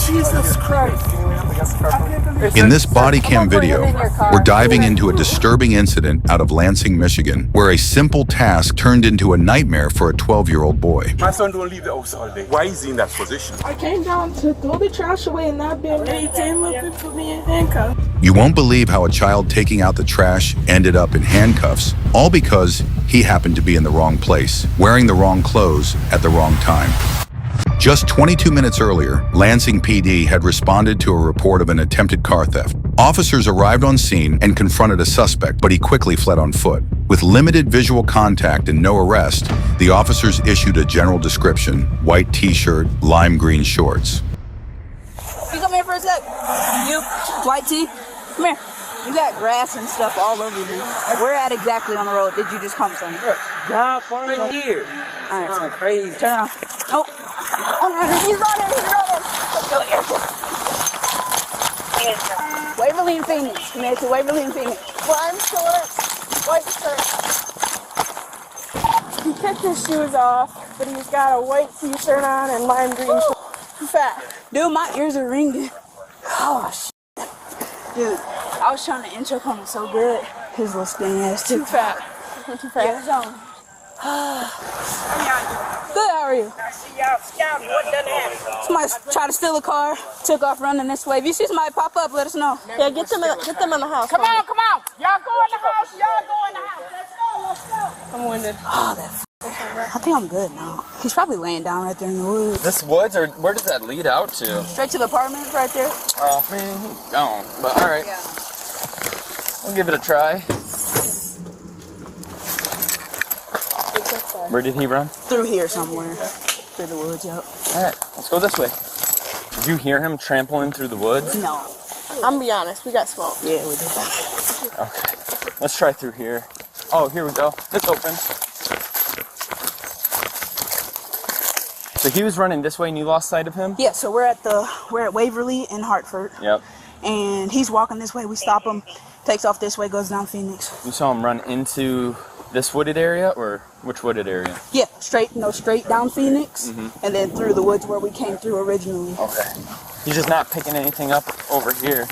Jesus Christ. In this body cam video, we're diving into a disturbing incident out of Lansing, Michigan, where a simple task turned into a nightmare for a 12-year-old boy. My son don't leave the house all day. Why is he in that position? I came down to throw the trash away in that bin, and he came up and put me in handcuffs. You won't believe how a child taking out the trash ended up in handcuffs, all because he happened to be in the wrong place, wearing the wrong clothes at the wrong time. Just 22 minutes earlier, Lansing PD had responded to a report of an attempted car theft. Officers arrived on scene and confronted a suspect, but he quickly fled on foot. With limited visual contact and no arrest, the officers issued a general description: white t-shirt, lime green shorts. You come here for a sec. You, white tee, come here. You got grass and stuff all over you. We're at exactly on the road. Did you just come somewhere? God, for a year. All right, That's crazy. turn around. Oh, he's running. Waverly and Phoenix. Come here to Waverly and Phoenix. Lime shorts, white shirt. He kicked his shoes off, but he's got a white t-shirt on and lime green shorts. Too fat. Dude, my ears are ringing. Oh, shit. Dude, I was trying to intro him so good. His little skinny ass too. Too fat. Too fat. Yeah, it's on. Good, how are you? I see y'all scouting. What done happened? Somebody tried to steal a car, took off running this way. If you see somebody pop up, let us know. Yeah, get them in the house. Come on. Y'all go in the house. Let's go. I'm winded. Oh, that I think I'm good now. He's probably laying down right there in the woods. This woods, or where does that lead out to? Straight to the apartment right there. Oh, man, he's gone. But all right, Yeah. we'll give it a try. Where did he run? Through here somewhere. Through the woods, yep. All right, let's go this way. Did you hear him trampling through the woods? No. I'm gonna be honest, we got smoked. Yeah, we did. Okay, let's try through here. Oh, here we go. It's open. So he was running this way and you lost sight of him? Yeah, so we're at Waverly and Hartford. Yep. And he's walking this way. We stop him, takes off this way, goes down Phoenix. You saw him run into this wooded area, or which wooded area? Yeah, straight down Phoenix, and then through the woods where we came through originally. Okay. He's just not picking anything up over here.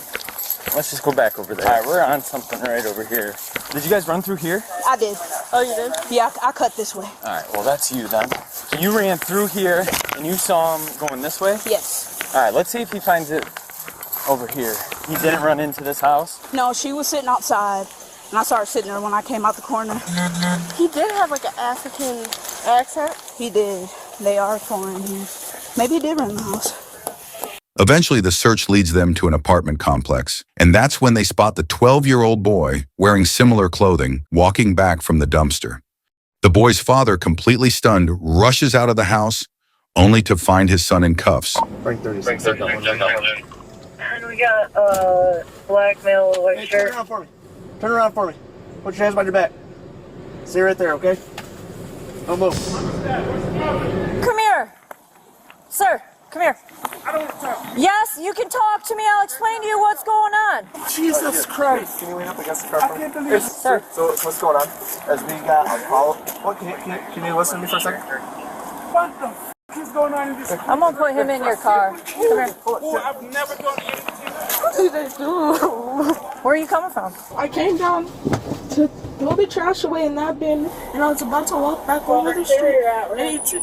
Let's just go back over there. All right, we're on something right over here. Did you guys run through here? I did. Oh, you did? Yeah, I cut this way. All right, well, that's you then. So you ran through here, and you saw him going this way? Yes. All right, let's see if he finds it over here. He didn't run into this house? No, she was sitting outside, and I saw her sitting there when I came out the corner. He did have like an African accent. He did. They are foreign here. Maybe he did run the house. Eventually, the search leads them to an apartment complex, and that's when they spot the 12-year-old boy wearing similar clothing, walking back from the dumpster. The boy's father, completely stunned, rushes out of the house, only to find his son in cuffs. Frank 36. And we got black male with a white shirt. Turn around for me. Put your hands behind your back. Stay right there, okay? Don't move. Come here. Sir, come here. I don't want to talk. Yes, you can talk to me. I'll explain to you what's going on. Jesus Christ. Can you lean up against the car for me? believe Sir. So what's going on? As we got a call. What? Can you listen to me for a second? What the f is going on in this? I'm going to put him in your car. Come here. Oh, I've never done anything. What did they do? Where are you coming from? I came down to throw the trash away in that bin, and I was about to walk back over the street, and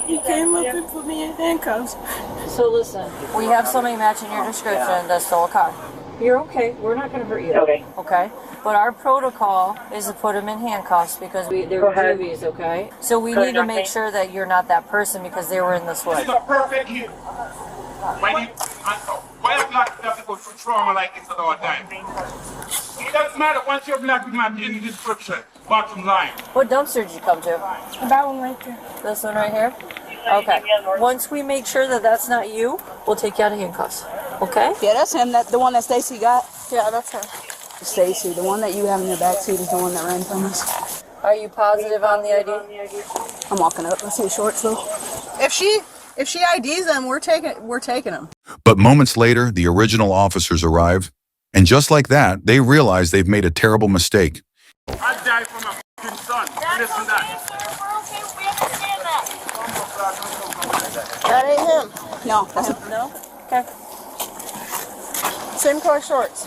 he came up and put me in handcuffs. So listen, we have somebody matching your description that stole a car. You're okay. We're not going to hurt you. Okay. Okay? But our protocol is to put him in handcuffs because they're juvie, okay? So we need to make sure that you're not that person because they were in this way. It's a perfect hit. Why have black people have to go through trauma like this at all time? It doesn't matter once you're black, you match any description. Bottom line. What dumpster did you come to? That one right there. This one right here? Okay. Once we make sure that that's not you, we'll take you out of handcuffs. Okay? Yeah, that's him. The one that Stacy got. Yeah, that's her. Stacy, the one that you have in your backseat is the one that ran from us. Are you positive on the ID? I'm walking up. Let's see his shorts though. If she IDs them, we're taking them. But moments later, the original officers arrive, and just like that, they realize they've made a terrible mistake. I died for my f***ing son. Listen to that. That ain't him. No, that's No? Okay. Same color shorts.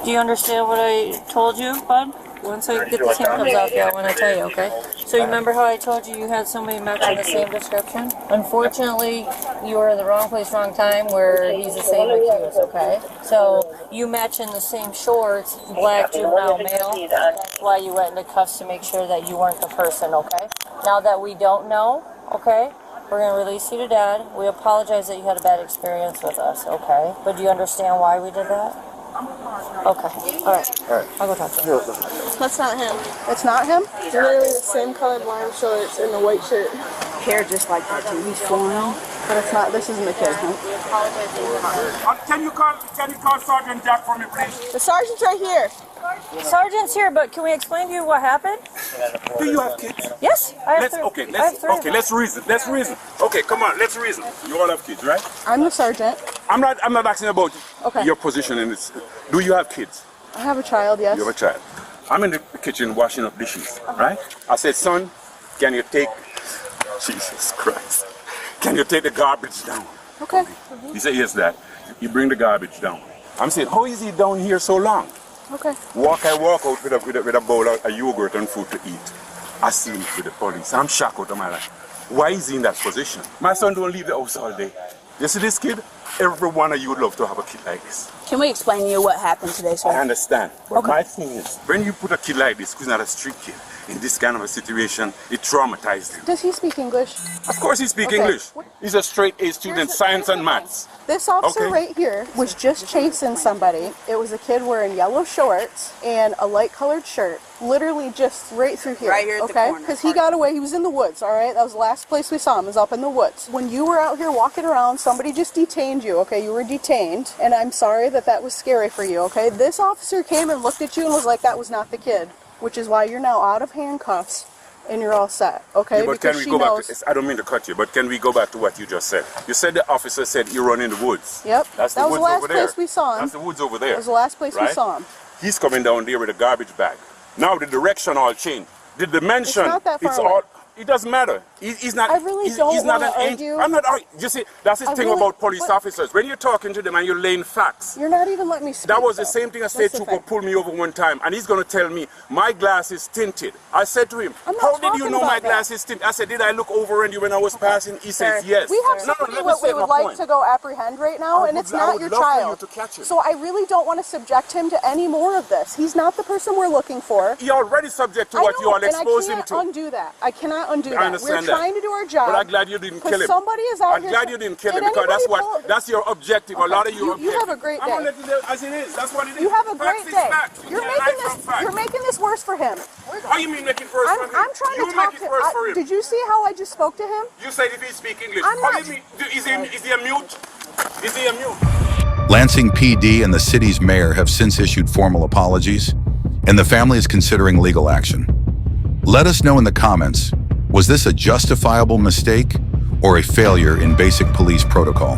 Do you understand what I told you, bud? Once I get these handcuffs off you, I want to tell you, okay? So you remember how I told you you had somebody matching the same description? Unfortunately, you were in the wrong place, wrong time, where he's the same accused, okay? So you match in the same shorts, black juvenile male. That's why you went into cuffs, to make sure that you weren't the person, okay? Now that we don't know, okay, we're going to release you to dad. We apologize that you had a bad experience with us, okay? But do you understand why we did that? Okay. All right. I'll go talk to him. That's not him. It's not him? It's literally the same colored lime shorts and the white shirt. Hair just like that too. He's foreign. But it's not, this isn't the kid, huh? Can you call Sergeant Jack for me, please? The sergeant's right here. Sergeant's here, but can we explain to you what happened? Do you have kids? Yes, I have three. Let's reason. Okay, come on, let's reason. You all have kids, right? I'm the sergeant. I'm not asking about Okay. your position in this. Do you have kids? I have a child, yes. You have a child. I'm in the kitchen washing up dishes, right? I said, son, can you take, Jesus Christ, can you take the garbage down? Okay. He said, yes, Dad. You bring the garbage down. I'm saying, how is he down here so long? Okay. I walk out with a bowl of yogurt and food to eat. I see him with the police. I'm shocked out of my life. Why is he in that position? My son don't leave the house all day. You see this kid? Every one of you would love to have a kid like this. Can we explain to you what happened today, sir? I understand. But my thing is, when you put a kid like this, who's not a street kid, in this kind of a situation, it traumatized him. Does he speak English? Of course he speaks English. He's a straight A student, science and maths. This officer right here was just chasing somebody. It was a kid wearing yellow shorts and a light colored shirt. Literally just right through here. Right here at the okay? corner. Because he got away. He was in the woods, all right? That was the last place we saw him, was up in the woods. When you were out here walking around, somebody just detained you, okay? You were detained. And I'm sorry that was scary for you, okay? This officer came and looked at you and was like, that was not the kid. Which is why you're now out of handcuffs and you're all set, okay? Yeah, but because can we she go knows. back to, I don't mean to cut you, but can we go back to what you just said? You said the officer said you run in the woods. Yep. That's that the was woods the last over there. place we saw him. That's the woods over there. That was the last place we right? saw him. He's coming down there with a garbage bag. Now the direction all changed. The dimension, It's not that far it's away. all, it doesn't matter. He's not, I really he's don't not wanna an argue. I'm not arguing. You see, that's the I thing really- about police but- officers. When you're talking to them and you're laying facts, You're not even letting me speak. that was the though. same thing a That's state the trooper thing. pulled me over one time, and he's going to tell me, my glass is tinted. I said to him, I'm not how did you talking know my about glass that. is tinted? I said, did I look over on you when I was passing? He says, yes. We have somebody let me what we say would my like point. to go apprehend right now, and it's I not would your love for you child. to catch him. So I really don't want to subject him to any more of this. He's not the person we're looking for. He already subject to I what know, you all and expose I him can't to. undo that. I cannot undo I that. understand We're trying to do our job. But I'm glad you didn't kill him. Somebody is out I'm here. glad you didn't kill him Did because anybody that's your objective. A lot of you You have a great I'm day. gonna let you as it is. That's what it is. You have a great Facts is day. facts. You You're can't hide from making facts. you're making this worse for him. How you mean making first for him? I'm trying you to talk make to it first for him. Did you see how I just spoke to him? You said if he speak English. I'm How not- you mean? Is he a mute? Is he a mute? Lansing PD and the city's mayor have since issued formal apologies, and the family is considering legal action. Let us know in the comments, was this a justifiable mistake or a failure in basic police protocol?